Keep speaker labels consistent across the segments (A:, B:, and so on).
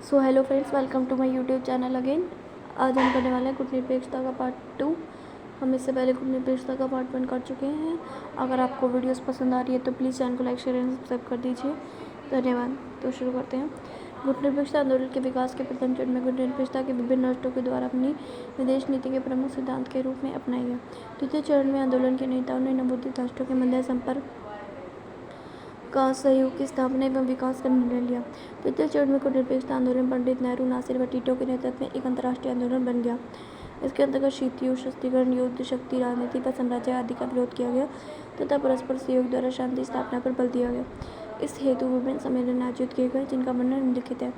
A: So hello friends, welcome to my YouTube channel again. आज हम करने वाले हैं गुटनिरपेक्षता का पार्ट 2। हम इससे पहले गुटनिरपेक्षता का पार्ट 1 कर चुके हैं। अगर आपको वीडियोस पसंद आ रही है तो प्लीज़ चैनल को लाइक शेयर एंड सब्सक्राइब कर दीजिए। धन्यवाद। तो शुरू करते हैं। गुटनिरपेक्षता आंदोलन के विकास के प्रथम चरण में गुटनिरपेक्षता के विभिन्न राष्ट्रों के द्वारा अपनी विदेश नीति के प्रमुख सिद्धांत के रूप में अपनाया गया। द्वितीय चरण में आंदोलन के नेताओं ने नवोदित राष्ट्रों के मध्य संपर्क का सहयोग की स्थापना एवं विकास का निर्णय लिया। तृतीय चरण में गुटनिरपेक्षता आंदोलन पंडित नेहरू, नासिर व टीटो के नेतृत्व में एक अंतर्राष्ट्रीय आंदोलन बन गया। इसके अंतर्गत शीत युद्ध, शस्त्रीकरण, युद्ध शक्ति, राजनीति पर साम्राज्य आदि का विरोध किया गया तथा परस्पर सहयोग द्वारा शांति स्थापना पर बल दिया गया। इस हेतु विभिन्न सम्मेलन आयोजित किए गए, जिनका वर्णन निम्नलिखित है।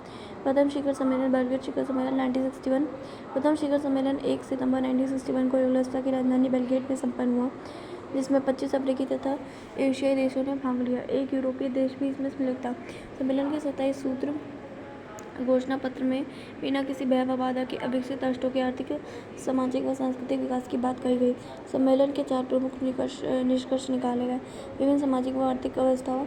A: प्रथम शिखर सम्मेलन बेलग्रेड शिखर सम्मेलन 1961। प्रथम शिखर सम्मेलन 1 सितंबर 1961 को युगोस्लाविया की राजधानी बेलग्रेड में संपन्न हुआ, जिसमें 25 अफ्रीकी तथा एशियाई देशों ने भाग लिया। एक यूरोपीय देश भी इसमें सम्मिलित था। सम्मेलन के 27 सूत्र घोषणा पत्र में बिना किसी भय व बाधा के अविकसित राष्ट्रों के आर्थिक, सामाजिक व सांस्कृतिक विकास की बात कही गई। सम्मेलन के 4 प्रमुख निष्कर्ष निकाले गए। विभिन्न सामाजिक व आर्थिक अवस्थाओं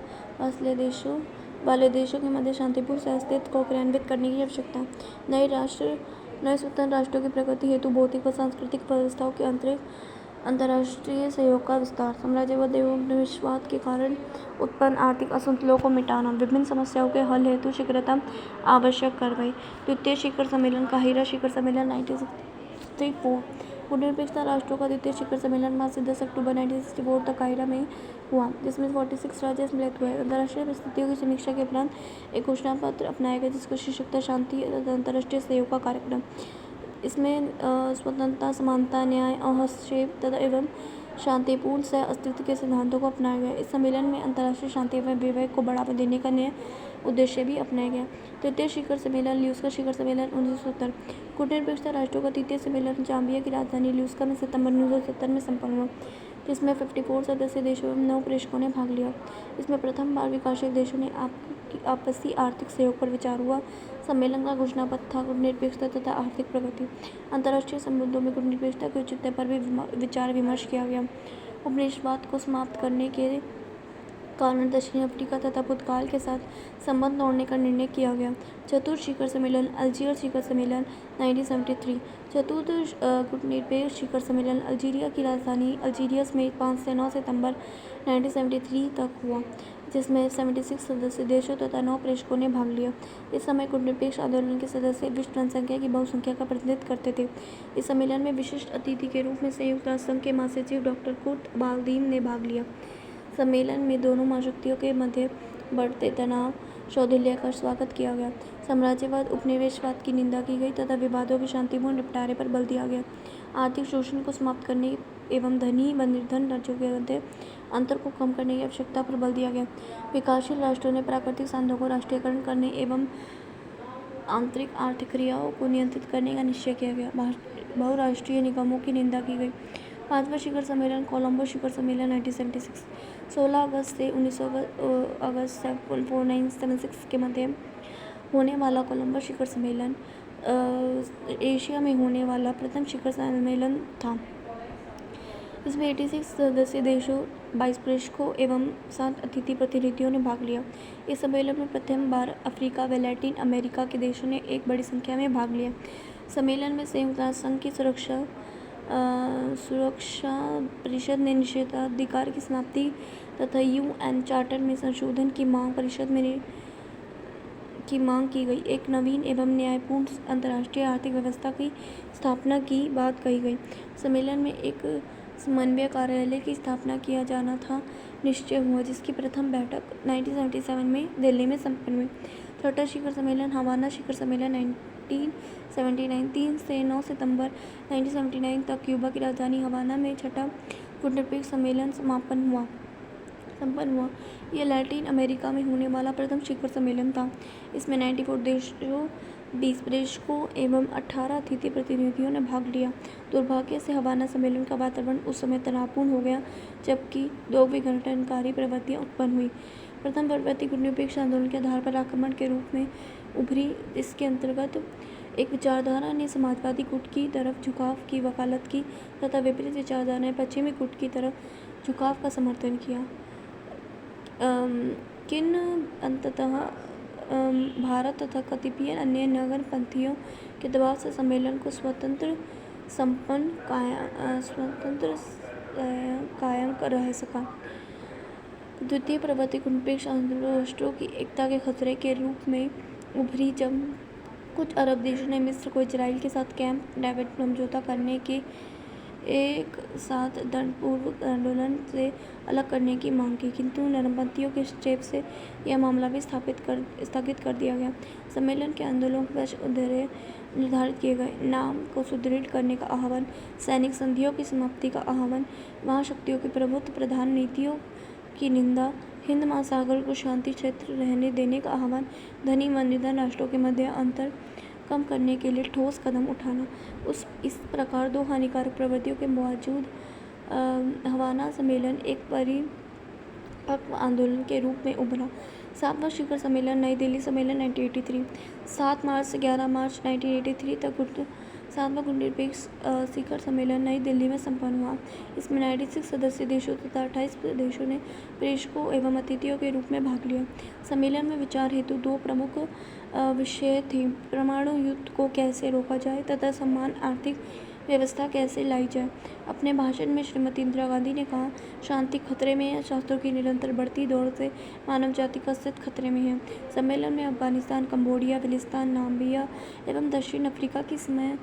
A: वाले देशों के मध्य शांतिपूर्ण सहअस्तित्व को क्रियान्वित करने की आवश्यकता। नए स्वतंत्र राष्ट्रों की प्रगति हेतु भौतिक व सांस्कृतिक व्यवस्थाओं के अंतर्राष्ट्रीय सहयोग का विस्तार। साम्राज्यवाद एवं निवेशवाद के कारण उत्पन्न आर्थिक असंतुलन को मिटाना। विभिन्न समस्याओं के हल हेतु शीघ्रतम आवश्यक कार्रवाई। द्वितीय शिखर सम्मेलन काहिरा शिखर सम्मेलन 1964। गुटनिरपेक्षता राष्ट्रों का द्वितीय शिखर सम्मेलन 5 से 10 अक्टूबर 1964 तक काहिरा में हुआ, जिसमें 46 राज्य सम्मिलित हुए। अंतर्राष्ट्रीय परिस्थितियों की समीक्षा के उपरांत एक घोषणा पत्र अपनाया गया, जिसको शीर्षक था शांति तथा अंतर्राष्ट्रीय सहयोग का कार्यक्रम। इसमें स्वतंत्रता, समानता, न्याय और हस्तक्षेप तथा एवं शांतिपूर्ण सह अस्तित्व के सिद्धांतों को अपनाया गया। इस सम्मेलन में अंतर्राष्ट्रीय शांति एवं विवेक को बढ़ावा देने का नया उद्देश्य भी अपनाया गया। तृतीय शिखर सम्मेलन ल्यूस्का का शिखर सम्मेलन 1970। गुटनिरपेक्षता राष्ट्रों का तृतीय सम्मेलन जाम्बिया की राजधानी ल्यूस्का में सितंबर 1970 में संपन्न हुआ, जिसमें 54 सदस्य देशों एवं 9 प्रेषकों ने भाग लिया। इसमें प्रथम बार विकासशील देशों ने आपसी आर्थिक सहयोग पर विचार हुआ। सम्मेलन का घोषणा पत्र था गुटनिरपेक्षता तथा आर्थिक प्रगति। अंतर्राष्ट्रीय संबंधों में गुटनिरपेक्षता के औचित्य पर भी विचार विमर्श किया गया। उपनिवेशवाद को समाप्त करने के कारण दक्षिण अफ्रीका तथा पुर्तगाल के साथ संबंध तोड़ने का निर्णय किया गया। चतुर्थ शिखर सम्मेलन अल्जीरिया शिखर सम्मेलन 1973। चतुर्थ गुटनिरपेक्ष शिखर सम्मेलन अल्जीरिया की राजधानी अल्जीरियस में 5 से 9 सितंबर 1973 तक हुआ, जिसमें 76 सदस्य देशों तथा 9 प्रेषकों ने भाग लिया। इस समय गुटनिरपेक्ष आंदोलन के सदस्य विश्व जनसंख्या की बहुसंख्या का प्रतिनिधित्व करते थे। इस सम्मेलन में विशिष्ट अतिथि के रूप में संयुक्त राष्ट्र संघ के महासचिव डॉक्टर कुर्ट बालदीन ने भाग लिया। सम्मेलन में दोनों महाशक्तियों के मध्य बढ़ते तनाव शौधिल्य का स्वागत किया गया। साम्राज्यवाद, उपनिवेशवाद की निंदा की गई तथा विवादों के शांतिपूर्ण निपटारे पर बल दिया गया। आर्थिक शोषण को समाप्त करने एवं धनी व निर्धन राज्यों के मध्य अंतर को कम करने की आवश्यकता पर बल दिया गया। विकासशील राष्ट्रों ने प्राकृतिक संसाधनों को राष्ट्रीयकरण करने एवं आंतरिक आर्थिक क्रियाओं को नियंत्रित करने का निश्चय किया गया। बहुराष्ट्रीय निगमों की निंदा की गई। 5वां शिखर सम्मेलन कोलंबो शिखर सम्मेलन 1976। 16 अगस्त से 19 अगस्त 1976 के मध्य होने वाला कोलंबो शिखर सम्मेलन एशिया में होने वाला प्रथम शिखर सम्मेलन था। इसमें 86 सदस्य देशों, 22 प्रेषकों एवं 7 अतिथि प्रतिनिधियों ने भाग लिया। इस सम्मेलन में प्रथम बार अफ्रीका व लैटिन अमेरिका के देशों ने एक बड़ी संख्या में भाग लिया। सम्मेलन में संयुक्त राष्ट्र संघ की सुरक्षा परिषद ने निषेधाधिकार की समाप्ति तथा यूएन चार्टर में संशोधन की मांग की गई। एक नवीन एवं न्यायपूर्ण अंतर्राष्ट्रीय आर्थिक व्यवस्था की स्थापना की बात कही गई। सम्मेलन में एक समन्वय कार्यालय की स्थापना किया जाना था निश्चय हुआ, जिसकी प्रथम बैठक 1977 में दिल्ली में संपन्न हुई। छठा शिखर सम्मेलन हवाना शिखर सम्मेलन 1979। 3 से 9 सितंबर 1979 तक क्यूबा की राजधानी हवाना में छठा गुटनिरपेक्ष सम्मेलन संपन्न हुआ। यह लैटिन अमेरिका में होने वाला प्रथम शिखर सम्मेलन था। इसमें 94 देशों, 20 प्रेषकों एवं 18 अतिथि प्रतिनिधियों ने भाग लिया। दुर्भाग्य से हवाना सम्मेलन का वातावरण उस समय तनावपूर्ण हो गया, जबकि 2 विघटनकारी प्रवृत्तियां उत्पन्न हुई। प्रथम प्रवृत्ति गुटनिरपेक्ष आंदोलन के आधार पर आक्रमण के रूप में उभरी। इसके अंतर्गत एक विचारधारा ने समाजवादी गुट की तरफ झुकाव की वकालत की तथा विपरीत विचारधारा ने पश्चिमी गुट की तरफ झुकाव का समर्थन किया। किन अंततः भारत तथा कतिपय अन्य नगरपंथियों के दबाव से सम्मेलन को स्वतंत्र कायम कर रह सका। द्वितीय प्रवृत्ति निरपेक्ष आंदोलन राष्ट्रों की एकता के खतरे के रूप में उभरी जब कुछ अरब देशों ने मिस्र को इजराइल के साथ कैंप डेविड समझौता करने के एक साथ दंडपूर्वक आंदोलन से अलग करने की मांग की, किंतु नरमपंथियों के हस्तक्षेप से यह मामला भी स्थगित कर दिया गया। सम्मेलन के आंदोलन के उद्देश्य निर्धारित किए गए नाम को सुदृढ़ करने का आह्वान, सैनिक संधियों की समाप्ति का आह्वान, महाशक्तियों की प्रभुत्व प्रधान नीतियों की निंदा, हिंद महासागर को शांति क्षेत्र रहने देने का आह्वान, धनी व निर्धन राष्ट्रों के मध्य अंतर कम करने के लिए ठोस कदम उठाना। इस प्रकार दो हानिकारक प्रवृत्तियों के बावजूद हवाना सम्मेलन एक परिपक्व आंदोलन के रूप में उभरा। 7वां शिखर सम्मेलन नई दिल्ली सम्मेलन 1983 7 मार्च से 11 मार्च 1983 तक 7वां गुटनिरपेक्ष शिखर सम्मेलन नई दिल्ली में संपन्न हुआ। इसमें 96 सदस्य देशों तथा 28 देशों ने प्रेषकों एवं अतिथियों के रूप में भाग लिया। सम्मेलन में विचार हेतु दो प्रमुख विषय थे: परमाणु युद्ध को कैसे रोका जाए तथा समान आर्थिक व्यवस्था कैसे लाई जाए। अपने भाषण में श्रीमती इंदिरा गांधी ने कहा, शांति खतरे में है, शास्त्रों की निरंतर बढ़ती दौड़ से मानव जाति का अस्तित्व खतरे में है। सम्मेलन में अफगानिस्तान, कंबोडिया, फिलिस्तीन, नामीबिया एवं दक्षिण अफ्रीका की समय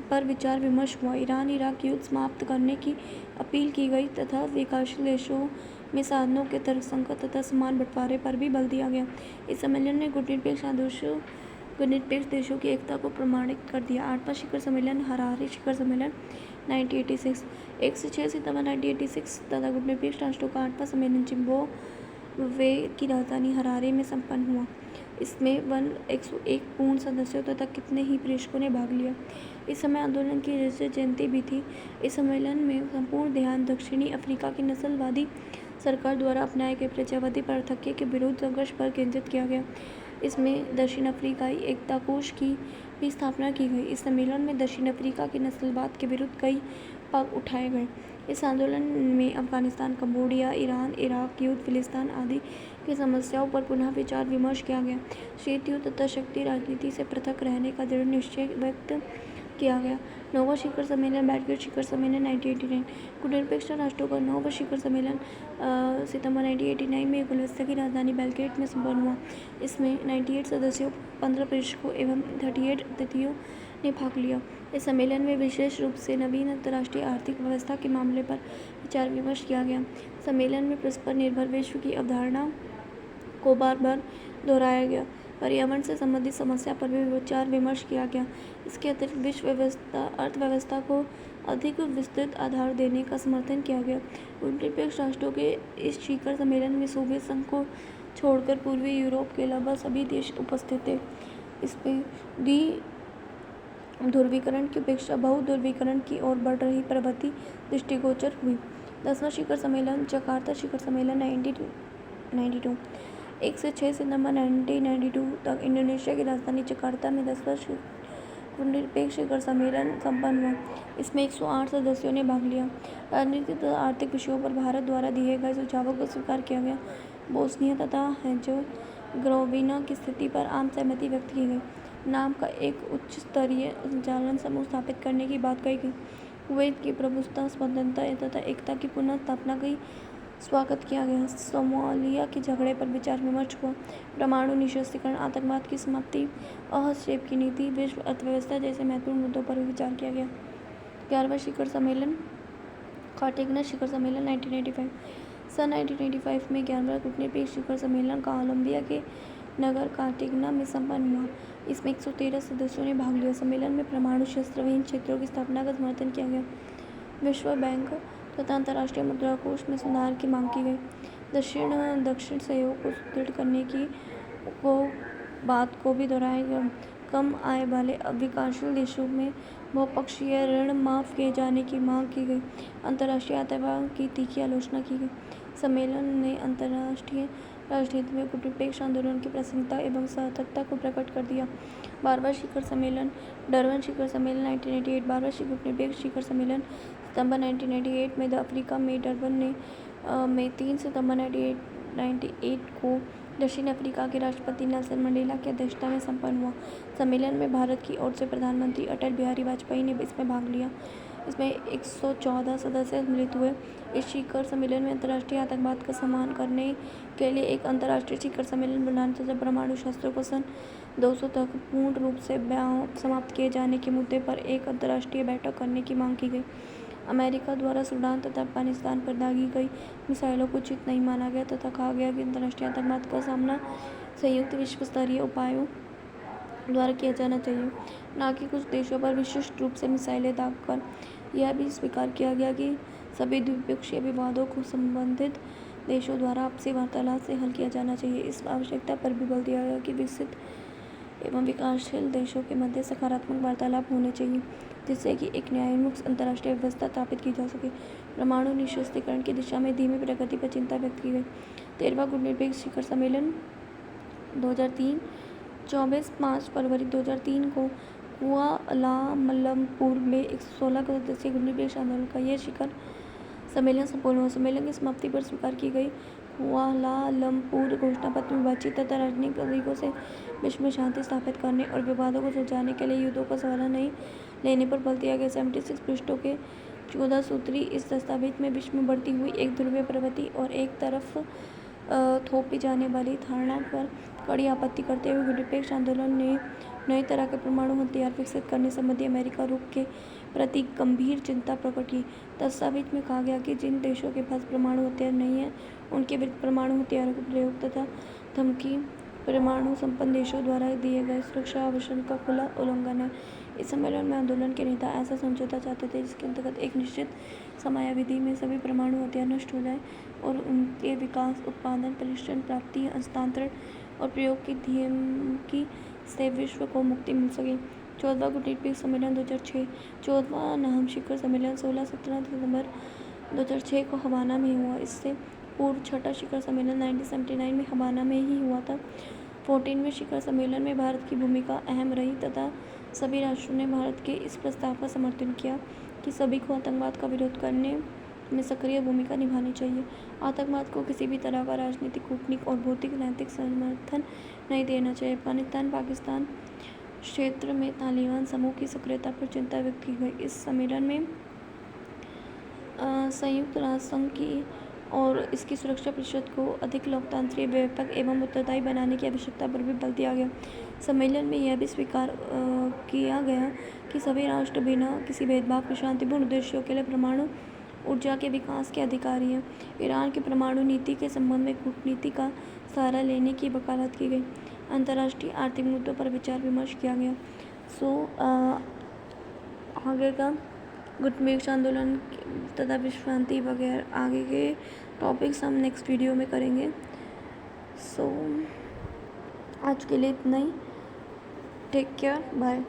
A: पर विचार विमर्श हुआ। ईरान इराक युद्ध समाप्त करने की अपील की गई तथा विकासशील देशों में साधनों के तर्कसंगत तथा समान बंटवारे पर भी बल दिया गया। इस सम्मेलन ने गुटनिरपेक्ष देशों की एकता को प्रमाणित कर दिया। 8वां शिखर सम्मेलन हरारे शिखर सम्मेलन 1986 1 से 6 सितंबर 1986 तथा गुटनिरपेक्ष राष्ट्रों का 8वां सम्मेलन जिम्बाब्वे की राजधानी हरारे में संपन्न हुआ। इसमें 101 पूर्ण सदस्यों तथा कितने ही प्रेषकों ने भाग लिया। इस समय आंदोलन की रजत जयंती भी थी। इस सम्मेलन में संपूर्ण ध्यान दक्षिणी अफ्रीका की नस्लवादी सरकार द्वारा अपनाए गए प्रजावादी पार्थक्य के विरुद्ध संघर्ष पर केंद्रित किया गया। इसमें दक्षिण अफ्रीकाई एकता कोष की भी स्थापना की गई। इस सम्मेलन में दक्षिण अफ्रीका के नस्लवाद के विरुद्ध कई पग उठाए गए। इस आंदोलन में अफगानिस्तान, कंबोडिया, ईरान, इराक युद्ध, फिलिस्तीन आदि की समस्याओं पर पुनः विचार विमर्श किया गया। शीत युद्ध तथा शक्ति राजनीति से पृथक रहने का दृढ़ निश्चय व्यक्त किया गया। 9वां शिखर सम्मेलन बेलग्रेड शिखर सम्मेलन 1989 गुटनिरपेक्ष राष्ट्रों का 9वां शिखर सम्मेलन सितंबर 1989 में यूगोस्लाविया की राजधानी बेलग्रेड में संपन्न हुआ। इसमें 98 सदस्यों, 15 प्रेषकों एवं 38 अतिथियों ने भाग लिया। इस सम्मेलन में विशेष रूप से नवीन अंतर्राष्ट्रीय आर्थिक व्यवस्था के मामले पर विचार विमर्श किया गया। सम्मेलन में परस्पर निर्भर विश्व की अवधारणा को बार बार दोहराया गया। पर्यावरण से संबंधित समस्या पर भी विचार विमर्श किया गया। इसके अतिरिक्त विश्व अर्थव्यवस्था को अधिक विस्तृत आधार देने का समर्थन किया गया। गुटनिरपेक्ष राष्ट्रों के इस शिखर सम्मेलन में सोवियत संघ को छोड़कर पूर्वी यूरोप के लगभग सभी देश उपस्थित थे। इसमें ध्रुवीकरण की अपेक्षा बहुध्रुवीकरण की ओर बढ़ रही प्रवृत्ति दृष्टिगोचर हुई। 10वां शिखर सम्मेलन जकार्ता शिखर सम्मेलन 1992 1 से 6 सितंबर 1992 तक इंडोनेशिया की राजधानी जकार्ता में 10वां गुटनिरपेक्ष शिखर सम्मेलन संपन्न हुआ। इसमें 108 सदस्यों ने भाग लिया। राजनीतिक तथा आर्थिक विषयों पर भारत द्वारा दिए गए सुझावों को स्वीकार किया गया। बोस्निया तथा हेर्जेगोविना की स्थिति पर आम सहमति व्यक्त की गई। नाम का एक उच्च स्तरीय संचालन समूह स्थापित करने की बात कही गई। कुवैत की प्रभुसत्ता, स्वतंत्रता तथा एकता की पुनः स्थापना का स्वागत किया गया। सोमालिया के झगड़े पर विचार विमर्श हुआ। परमाणु निरस्त्रीकरण, आतंकवाद की समाप्ति, हस्तक्षेप की नीति, विश्व अर्थव्यवस्था जैसे महत्वपूर्ण मुद्दों पर भी विचार किया गया। 11वां शिखर सम्मेलन कार्टेगना शिखर सम्मेलन 1985 सन 1985 में 11वां गुटनिरपेक्ष शिखर सम्मेलन कोलंबिया के नगर कार्टेगना में संपन्न हुआ। इसमें 113 सदस्यों ने भाग लिया। सम्मेलन में परमाणु शस्त्र विहीन क्षेत्रों की स्थापना का समर्थन किया गया। विश्व बैंक तथा अंतर्राष्ट्रीय मुद्रा कोष में सुधार की मांग की गई। दक्षिण सहयोग को सुदृढ़ करने की बात को भी दोहराया गया। कम आय वाले विकासशील देशों में बहुपक्षीय ऋण माफ किए जाने की मांग की गई। अंतर्राष्ट्रीय आतंकवाद की तीखी आलोचना की गई। सम्मेलन ने अंतर्राष्ट्रीय राजनीति में गुटनिरपेक्ष आंदोलन की प्रासंगिकता एवं सार्थकता को प्रकट कर दिया। 12वां शिखर सम्मेलन डरबन शिखर सम्मेलन 1988 12वां गुटनिरपेक्ष शिखर सम्मेलन सितंबर 1998 में अफ्रीका में डरबन में 3 सितंबर 1998 को दक्षिण अफ्रीका के राष्ट्रपति नेल्सन मंडेला की अध्यक्षता में संपन्न हुआ। सम्मेलन में भारत की ओर से प्रधानमंत्री अटल बिहारी वाजपेयी ने इसमें भाग लिया। इसमें 114 सदस्य सम्मिलित हुए। इस शिखर सम्मेलन में अंतर्राष्ट्रीय आतंकवाद का सम्मान करने के लिए एक अंतर्राष्ट्रीय शिखर सम्मेलन बनाने तथा परमाणु शस्त्रों को सन 200 तक पूर्ण रूप से समाप्त किए जाने के मुद्दे पर एक अंतर्राष्ट्रीय बैठक करने की मांग की गई। अमेरिका द्वारा सूडान तथा अफगानिस्तान पर दागी गई मिसाइलों को उचित नहीं माना गया तथा कहा गया कि अंतर्राष्ट्रीय आतंकवाद का सामना संयुक्त विश्व स्तरीय उपायों द्वारा किया जाना चाहिए, न कि कुछ देशों पर विशिष्ट रूप से मिसाइलें दागकर। यह भी स्वीकार किया गया कि सभी द्विपक्षीय विवादों को संबंधित देशों द्वारा आपसी वार्तालाप से हल किया जाना चाहिए। इस आवश्यकता पर भी बल दिया गया कि विकसित एवं विकासशील देशों के मध्य सकारात्मक वार्तालाप होने चाहिए, जिससे कि एक न्यायोन्मुख अंतर्राष्ट्रीय व्यवस्था स्थापित की जा सके। परमाणु निरस्त्रीकरण की दिशा में धीमी प्रगति पर चिंता व्यक्त की गई। 13वां गुटनिरपेक्ष शिखर सम्मेलन 2003 24-5 फरवरी 2003 को कुआलालंपुर में 116 सदस्यीय गुटनिरपेक्ष आंदोलन का यह शिखर सम्मेलन संपन्न हुआ। सम्मेलन की समाप्ति पर स्वीकार की गई कुआलालंपुर घोषणा पत्र में बातचीत तथा राजनीतिक तरीकों से विश्व में शांति स्थापित करने और विवादों को सुलझाने के लिए युद्धों का सहारा नहीं लेने पर बल दिया गया। 76 पृष्ठों के 14 सूत्री इस दस्तावेज में विश्व में बढ़ती हुई एक ध्रुवीय प्रवृत्ति और एक तरफ थोपी जाने वाली धारणा पर कड़ी आपत्ति करते हुए गुटनिरपेक्ष आंदोलन ने नए तरह के परमाणु हथियार विकसित करने संबंधी अमेरिका रुख के प्रति गंभीर चिंता प्रकट की। दस्तावेज में कहा गया कि जिन देशों के पास परमाणु हथियार नहीं है उनके विरुद्ध परमाणु हथियारों के प्रयोग तथा धमकी परमाणु संपन्न देशों द्वारा दिए गए सुरक्षा आश्वासन का खुला उल्लंघन है। इस सम्मेलन में आंदोलन के नेता ऐसा समझौता चाहते थे जिसके अंतर्गत एक निश्चित समयावधि में सभी परमाणु हथियार नष्ट हो जाए और उनके विकास, उत्पादन, परीक्षण, प्राप्ति, हस्तांतरण और प्रयोग की धमकी से विश्व को मुक्ति मिल सके। 14वां गुटनिरपेक्ष सम्मेलन 2006 14वां नाहम शिखर सम्मेलन 16-17 दिसंबर 2006 को हवाना में हुआ। इससे पूर्व छठा शिखर सम्मेलन 1979 में हवाना में ही हुआ था। 14वें शिखर सम्मेलन में भारत की भूमिका अहम रही तथा सभी राष्ट्रों ने भारत के इस प्रस्ताव का समर्थन किया कि सभी को आतंकवाद का विरोध करने में सक्रिय भूमिका निभानी चाहिए। आतंकवाद को किसी भी तरह का राजनीतिक, कूटनीतिक और भौतिक नैतिक समर्थन नहीं देना चाहिए। अफगानिस्तान पाकिस्तान क्षेत्र में तालिबान समूह की सक्रियता पर चिंता व्यक्त की गई। इस सम्मेलन में संयुक्त राष्ट्र संघ की और इसकी सुरक्षा परिषद को अधिक लोकतांत्रिक, व्यापक एवं उत्तरदायी बनाने की आवश्यकता पर भी बल दिया गया। सम्मेलन में यह भी स्वीकार किया गया कि सभी राष्ट्र बिना किसी भेदभाव के शांतिपूर्ण उद्देश्यों के लिए परमाणु ऊर्जा के विकास के अधिकारी हैं। ईरान की परमाणु नीति के संबंध में कूटनीति का सहारा लेने की वकालत की गई। अंतर्राष्ट्रीय आर्थिक मुद्दों पर विचार विमर्श किया गया। आगे का गुटनिरपेक्ष आंदोलन तथा विश्व शांति वगैरह आगे के टॉपिक्स हम नेक्स्ट वीडियो में करेंगे। आज के लिए इतना ही। Take care, bye.